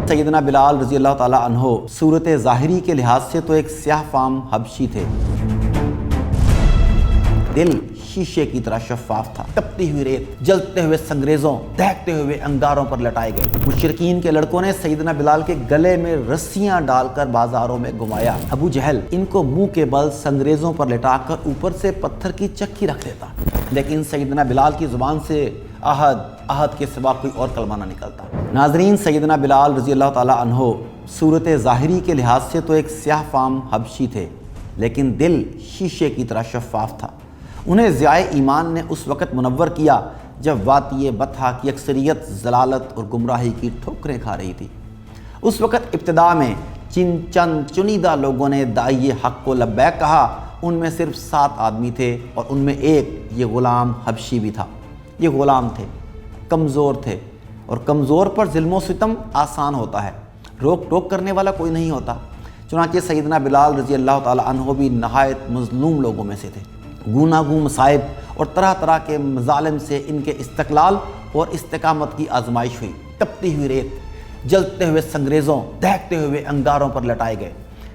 سیدنا بلال رضی اللہ تعالیٰ عنہ صورت ظاہری کے لحاظ سے تو ایک سیاہ فام حبشی تھے، دل شیشے کی طرح شفاف تھا، تپتی ہوئی ریت، جلتے ہوئے سنگریزوں، دہکتے ہوئے انگاروں پر لٹائے گئے۔ مشرکین کے لڑکوں نے سیدنا بلال کے گلے میں رسیاں ڈال کر بازاروں میں گھمایا۔ ابو جہل ان کو منہ کے بل سنگریزوں پر لٹا کر اوپر سے پتھر کی چکی رکھ دیتا، لیکن سیدنا بلال کی زبان سے احد کے سوا کوئی اور کلمہ نہ نکلتا۔ ناظرین، سیدنا بلال رضی اللہ تعالیٰ عنہ صورت ظاہری کے لحاظ سے تو ایک سیاہ فام حبشی تھے، لیکن دل شیشے کی طرح شفاف تھا۔ انہیں ضیاء ایمان نے اس وقت منور کیا جب وادی بطحا کی اکثریت ضلالت اور گمراہی کی ٹھوکریں کھا رہی تھی۔ اس وقت ابتدا میں چند چنیدہ لوگوں نے داعی حق کو لبیک کہا، ان میں صرف 7 آدمی تھے اور ان میں ایک یہ غلام حبشی بھی تھا۔ یہ غلام تھے، کمزور تھے، اور کمزور پر ظلم و ستم آسان ہوتا ہے، روک ٹوک کرنے والا کوئی نہیں ہوتا۔ چنانچہ سیدنا بلال رضی اللہ تعالیٰ عنہ بھی نہایت مظلوم لوگوں میں سے تھے۔ گوناگون مصائب اور طرح طرح کے مظالم سے ان کے استقلال اور استقامت کی آزمائش ہوئی۔ تپتی ہوئی ریت، جلتے ہوئے سنگریزوں، دہکتے ہوئے انگاروں پر لٹائے گئے۔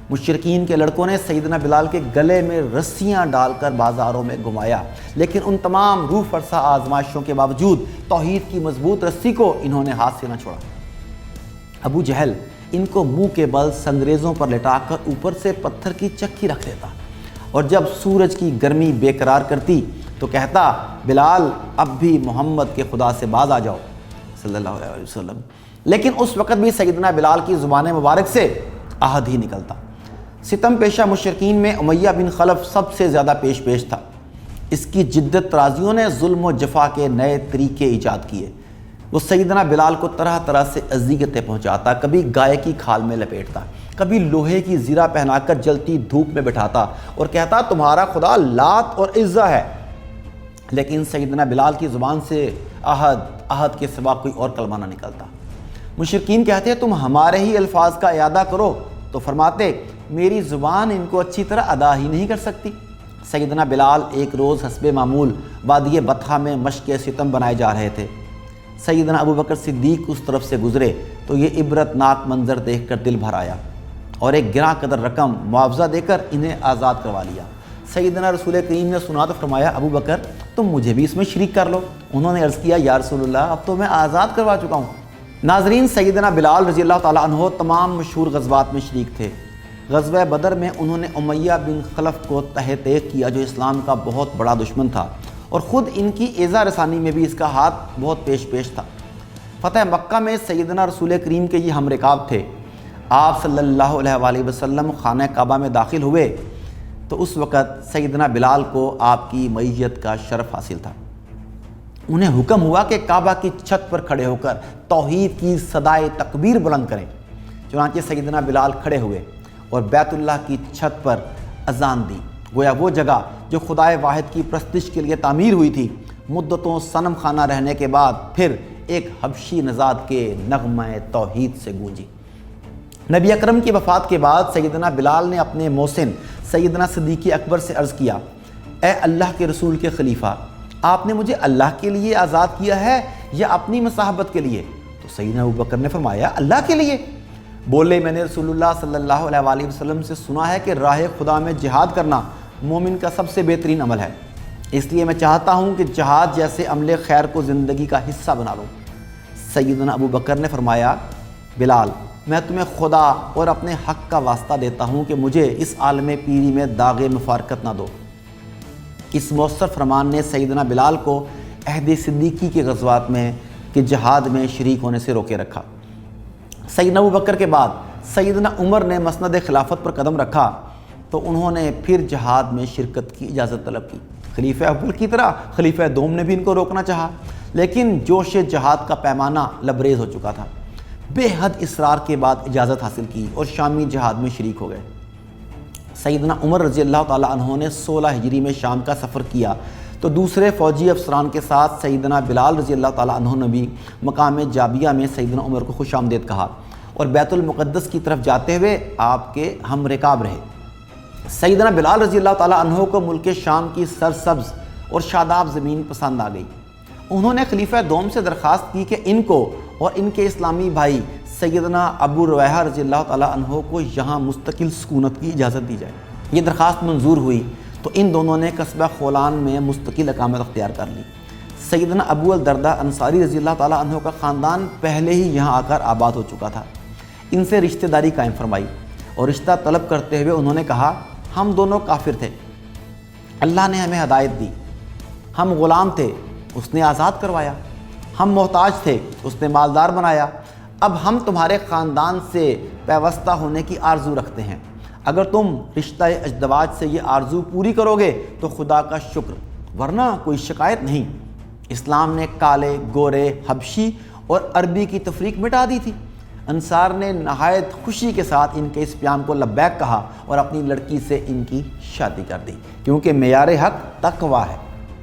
مشرکین کے لڑکوں نے سیدنا بلال کے گلے میں رسیاں ڈال کر بازاروں میں گھمایا، لیکن ان تمام روح فرسا آزمائشوں کے باوجود توحید کی مضبوط رسی کو انہوں نے ہاتھ سے نہ چھوڑا۔ ابو جہل ان کو منہ کے بل سنگریزوں پر لٹا کر اوپر سے پتھر کی چکی رکھ دیتا، اور جب سورج کی گرمی بے قرار کرتی تو کہتا، بلال اب بھی محمد کے خدا سے باز آ جاؤ صلی اللہ علیہ وسلم۔ لیکن اس وقت بھی سیدنا بلال کی زبان مبارک سے احد ہی نکلتا۔ ستم پیشہ مشرکین میں امیہ بن خلف سب سے زیادہ پیش تھا۔ اس کی جدت ترازیوں نے ظلم و جفا کے نئے طریقے ایجاد کیے۔ وہ سیدنا بلال کو طرح طرح سے اذیتیں پہنچاتا، کبھی گائے کی کھال میں لپیٹتا، کبھی لوہے کی زرہ پہنا کر جلتی دھوپ میں بٹھاتا اور کہتا، تمہارا خدا لات اور عزا ہے۔ لیکن سیدنا بلال کی زبان سے احد کے سوا کوئی اور کلمہ نہ نکلتا۔ مشرکین کہتے، تم ہمارے ہی الفاظ کا اعادہ کرو، تو فرماتے، میری زبان ان کو اچھی طرح ادا ہی نہیں کر سکتی۔ سیدنا بلال ایک روز حسب معمول وادی بطحا میں مشق ستم بنائے جا رہے تھے۔ سیدنا ابوبکر صدیق اس طرف سے گزرے تو یہ عبرت ناک منظر دیکھ کر دل بھر آیا، اور ایک گراں قدر رقم معاوضہ دے کر انہیں آزاد کروا لیا۔ سیدنا رسول کریم نے سنا تو فرمایا، ابو بکر تم مجھے بھی اس میں شریک کر لو۔ انہوں نے عرض کیا، یا رسول اللہ اب تو میں آزاد کروا چکا ہوں۔ ناظرین، سیدنا بلال رضی اللہ تعالیٰ عنہ تمام مشہور غزوات میں شریک تھے۔ غزوہ بدر میں انہوں نے امیہ بن خلف کو تہ تیغ کیا، جو اسلام کا بہت بڑا دشمن تھا، اور خود ان کی ایذا رسانی میں بھی اس کا ہاتھ بہت پیش تھا۔ فتح مکہ میں سیدنا رسول کریم کے یہ ہم رکاب تھے۔ آپ صلی اللہ علیہ وآلہ وسلم خانہ کعبہ میں داخل ہوئے تو اس وقت سیدنا بلال کو آپ کی معیت کا شرف حاصل تھا۔ انہیں حکم ہوا کہ کعبہ کی چھت پر کھڑے ہو کر توحید کی صدائے تکبیر بلند کریں۔ چنانچہ سیدنا بلال کھڑے ہوئے اور بیت اللہ کی چھت پر اذان دی۔ گویا وہ جگہ جو خدائے واحد کی پرستش کے لیے تعمیر ہوئی تھی، مدتوں صنم خانہ رہنے کے بعد پھر ایک حبشی نژاد کے نغمہ توحید سے گونجی۔ نبی اکرم کی وفات کے بعد سیدنا بلال نے اپنے محسن سیدنا صدیق اکبر سے عرض کیا، اے اللہ کے رسول کے خلیفہ، آپ نے مجھے اللہ کے لیے آزاد کیا ہے یا اپنی مصاحبت کے لیے؟ تو سیدنا ابوبکر نے فرمایا، اللہ کے لیے۔ بولے، میں نے رسول اللہ صلی اللہ علیہ وآلہ وسلم سے سنا ہے کہ راہ خدا میں جہاد کرنا مومن کا سب سے بہترین عمل ہے، اس لیے میں چاہتا ہوں کہ جہاد جیسے عمل خیر کو زندگی کا حصہ بنا لوں۔ سیدنا ابوبکر نے فرمایا، بلال میں تمہیں خدا اور اپنے حق کا واسطہ دیتا ہوں کہ مجھے اس عالم پیری میں داغ مفارقت نہ دو۔ اس مؤثر فرمان نے سیدنا بلال کو عہد صدیقی کے غزوات میں کہ جہاد میں شریک ہونے سے روکے رکھا۔ سیدنا ابوبکر کے بعد سیدنا عمر نے مسند خلافت پر قدم رکھا تو انہوں نے پھر جہاد میں شرکت کی اجازت طلب کی۔ خلیفہ اول کی طرح خلیفہ دوم نے بھی ان کو روکنا چاہا، لیکن جوش جہاد کا پیمانہ لبریز ہو چکا تھا۔ بے حد اصرار کے بعد اجازت حاصل کی اور شامی جہاد میں شریک ہو گئے۔ سیدنا عمر رضی اللہ تعالیٰ عنہ نے 16 ہجری میں شام کا سفر کیا تو دوسرے فوجی افسران کے ساتھ سیدنا بلال رضی اللہ تعالیٰ عنہ نے بھی مقام جابیہ میں سیدنا عمر کو خوش آمدید کہا اور بیت المقدس کی طرف جاتے ہوئے آپ کے ہم رکاب رہے۔ سیدنا بلال رضی اللہ تعالیٰ عنہ کو ملک شام کی سرسبز اور شاداب زمین پسند آ گئی۔ انہوں نے خلیفہ دوم سے درخواست کی کہ ان کو اور ان کے اسلامی بھائی سیدنا ابو رویحہ رضی اللہ تعالیٰ عنہ کو یہاں مستقل سکونت کی اجازت دی جائے۔ یہ درخواست منظور ہوئی تو ان دونوں نے قصبہ خولان میں مستقل اقامت اختیار کر لی۔ سیدنا ابو الدرداء انصاری رضی اللہ تعالیٰ عنہ کا خاندان پہلے ہی یہاں آ کر آباد ہو چکا تھا۔ ان سے رشتہ داری قائم فرمائی اور رشتہ طلب کرتے ہوئے انہوں نے کہا، ہم دونوں کافر تھے، اللہ نے ہمیں ہدایت دی، ہم غلام تھے، اس نے آزاد کروایا، ہم محتاج تھے، اس نے مالدار بنایا، اب ہم تمہارے خاندان سے پیوستہ ہونے کی آرزو رکھتے ہیں، اگر تم رشتہ ازدواج سے یہ آرزو پوری کرو گے تو خدا کا شکر، ورنہ کوئی شکایت نہیں۔ اسلام نے کالے، گورے، حبشی اور عربی کی تفریق مٹا دی تھی۔ انصار نے نہایت خوشی کے ساتھ ان کے اس پیام کو لبیک کہا اور اپنی لڑکی سے ان کی شادی کر دی، کیونکہ معیار حق تقویٰ ہے۔